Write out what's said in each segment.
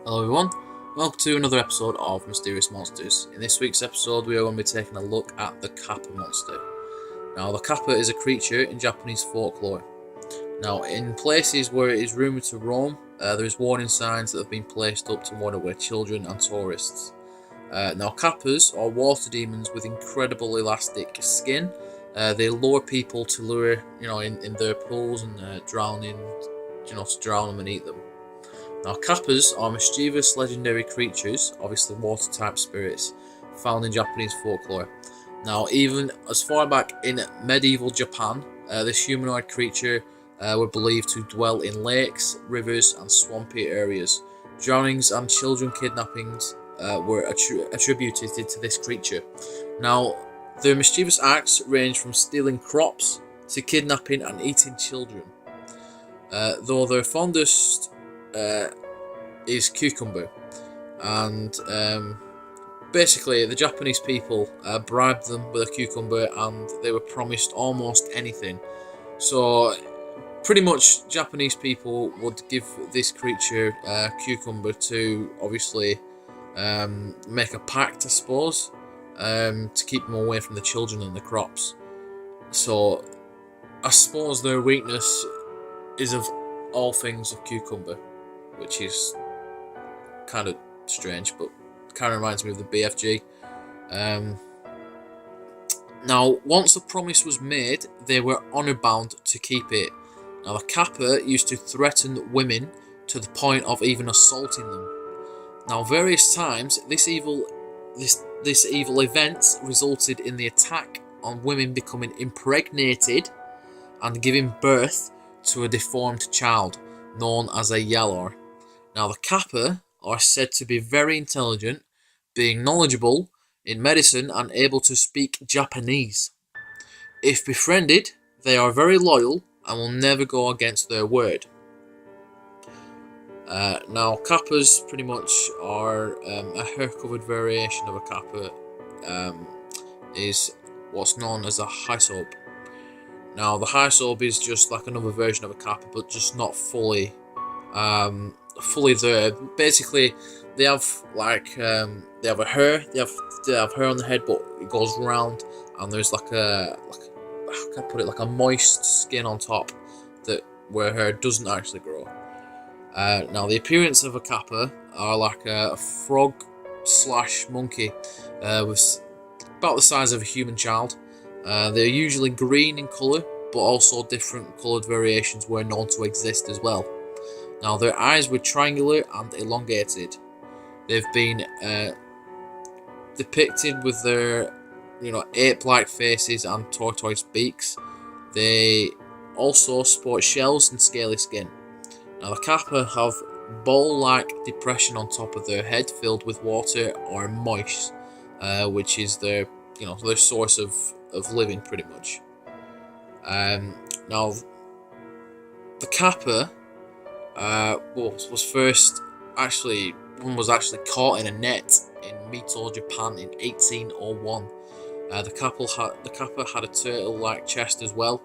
Hello everyone, welcome to another episode of Mysterious Monsters. In this week's episode we are going to be taking a look at the Kappa Monster. Now the Kappa is a creature in Japanese folklore. Now in places where it is rumoured to roam, there is warning signs that have been placed up to warn away children and tourists. Now Kappas are water demons with incredible elastic skin. They lure people to lure, in their pools and to drown them and eat them. Now, Kappas are mischievous legendary creatures, obviously water-type spirits, found in Japanese folklore. Now, even as far back in medieval Japan, this humanoid creature were believed to dwell in lakes, rivers, and swampy areas. Drownings and children kidnappings were attributed to this creature. Now, their mischievous acts range from stealing crops to kidnapping and eating children. Though their fondest is cucumber, and basically the Japanese people bribed them with a cucumber and they were promised almost anything. So pretty much Japanese people would give this creature cucumber to obviously make a pact, I suppose, to keep them away from the children and the crops. So I suppose their weakness is of all things of cucumber, which is kind of strange, but kind of reminds me of the BFG. Now, once a promise was made, they were honour bound to keep it. Now, the Kappa used to threaten women to the point of even assaulting them. Now, various times, this evil event resulted in the attack on women becoming impregnated and giving birth to a deformed child known as a Yalor. Now, the Kappa are said to be very intelligent, being knowledgeable in medicine and able to speak Japanese. If befriended, they are very loyal and will never go against their word. Now, Kappas pretty much are a hair-covered variation of a Kappa, is what's known as a Hysope. Now, the Hysope is just like another version of a Kappa, but just not fully there. Basically, they have they have hair on the head, but it goes round, and there's like how can I put it, like a moist skin on top where hair doesn't actually grow. Now, the appearance of a Kappa are like a frog slash monkey with about the size of a human child. They're usually green in colour, but also different coloured variations were known to exist as well. Now, their eyes were triangular and elongated. They've been depicted with their, ape-like faces and tortoise beaks. They also sport shells and scaly skin. Now, the Kappa have bowl-like depression on top of their head filled with water or moist, which is their source of living, pretty much. Now, the Kappa one was actually caught in a net in Mito, Japan in 1801. The Kappa had a turtle-like chest as well,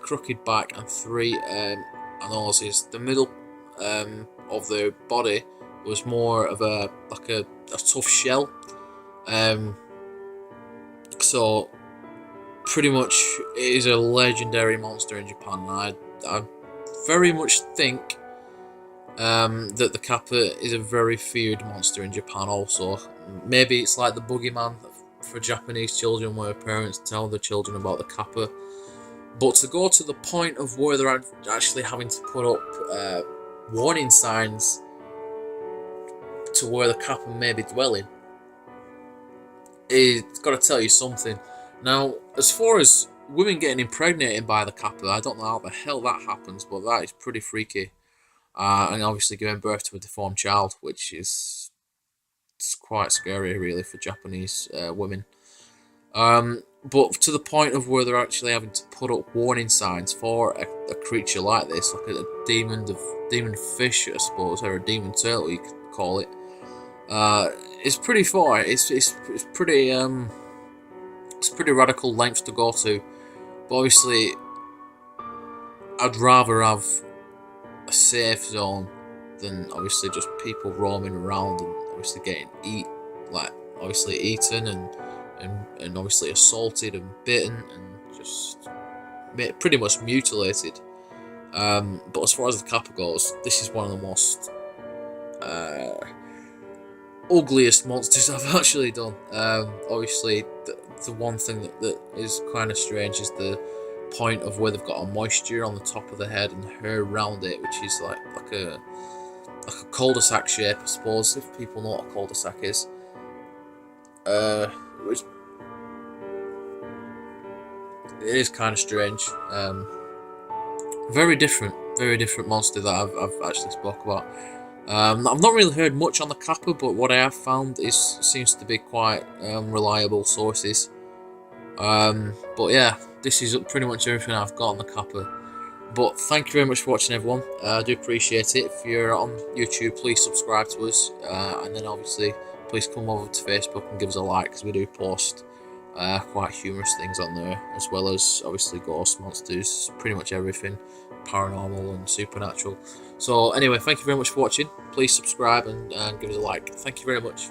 crooked back, and three noses. The middle of their body was more of a tough shell. So pretty much it is a legendary monster in Japan. I very much think that the Kappa is a very feared monster in Japan also. Maybe it's like the boogeyman for Japanese children, where parents tell their children about the Kappa. But to go to the point of where they're actually having to put up warning signs to where the Kappa may be dwelling, it's got to tell you something. Now, as far as women getting impregnated by the Kappa, I don't know how the hell that happens, but that is pretty freaky. And obviously giving birth to a deformed child, which is quite scary, really, for Japanese women. But to the point of where they're actually having to put up warning signs for a creature like this, like a demon fish, I suppose, or a demon turtle, you could call it. It's pretty far. It's pretty radical lengths to go to. But obviously, I'd rather have a safe zone than obviously just people roaming around and obviously getting obviously eaten and obviously assaulted and bitten and just pretty much mutilated. But as far as the Kappa goes, this is one of the most ugliest monsters I've actually done. Obviously, the one thing that is kind of strange is the point of where they've got a moisture on the top of the head and hair around it, which is like a cul-de-sac shape, I suppose, if people know what a cul-de-sac is. Which it is kind of strange. Very different monster that I've actually spoke about. I've not really heard much on the Kappa, but what I have found seems to be quite reliable sources. But yeah, this is pretty much everything I've got on the Kappa. But thank you very much for watching, everyone. I do appreciate it. If you're on YouTube, please subscribe to us, and then obviously please come over to Facebook and give us a like, because we do post quite humorous things on there, as well as obviously ghost monsters, pretty much everything paranormal and supernatural. So anyway, thank you very much for watching. Please subscribe and give us a like. Thank you very much.